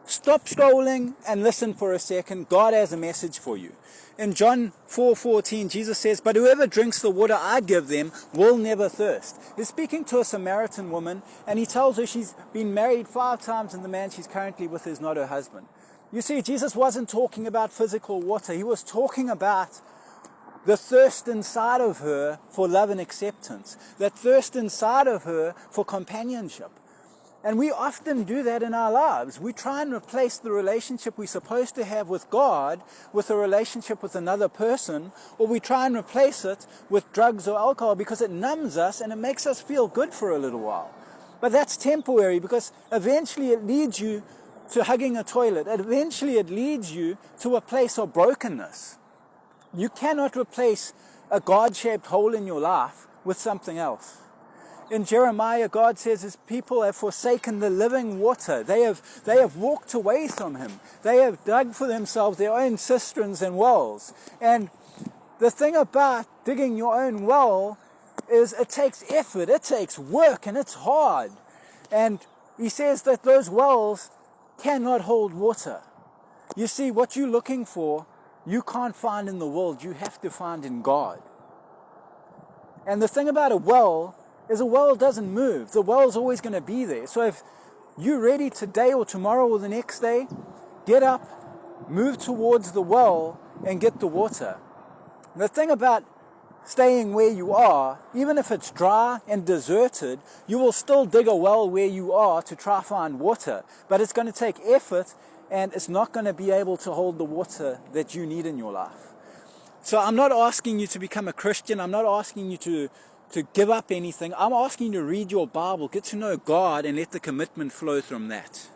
Stop scrolling and listen for a second. God has a message for you. In John 4:14, Jesus says, "But whoever drinks the water I give them will never thirst." He's speaking to a Samaritan woman, and he tells her she's been married 5 times, and the man she's currently with is not her husband. You see, Jesus wasn't talking about physical water. He was talking about the thirst inside of her for love and acceptance, that thirst inside of her for companionship. And we often do that in our lives. We try and replace the relationship we're supposed to have with God with a relationship with another person, or we try and replace it with drugs or alcohol because it numbs us and it makes us feel good for a little while. But that's temporary, because eventually it leads you to hugging a toilet. Eventually it leads you to a place of brokenness. You cannot replace a God-shaped hole in your life with something else. In Jeremiah, God says his people have forsaken the living water. They have walked away from him. They have dug for themselves their own cisterns and wells. And the thing about digging your own well is it takes effort, it takes work, and it's hard. And he says that those wells cannot hold water. You see, what you're looking for, you can't find in the world. You have to find in God. And the thing about a well is a well doesn't move. The well's always going to be there. So if you're ready today or tomorrow or the next day, get up, move towards the well and get the water. The thing about staying where you are, even if it's dry and deserted, you will still dig a well where you are to try find water. But it's going to take effort, and it's not going to be able to hold the water that you need in your life. So I'm not asking you to become a Christian. I'm not asking you to give up anything. I'm asking you to read your Bible, get to know God, and let the commitment flow from that.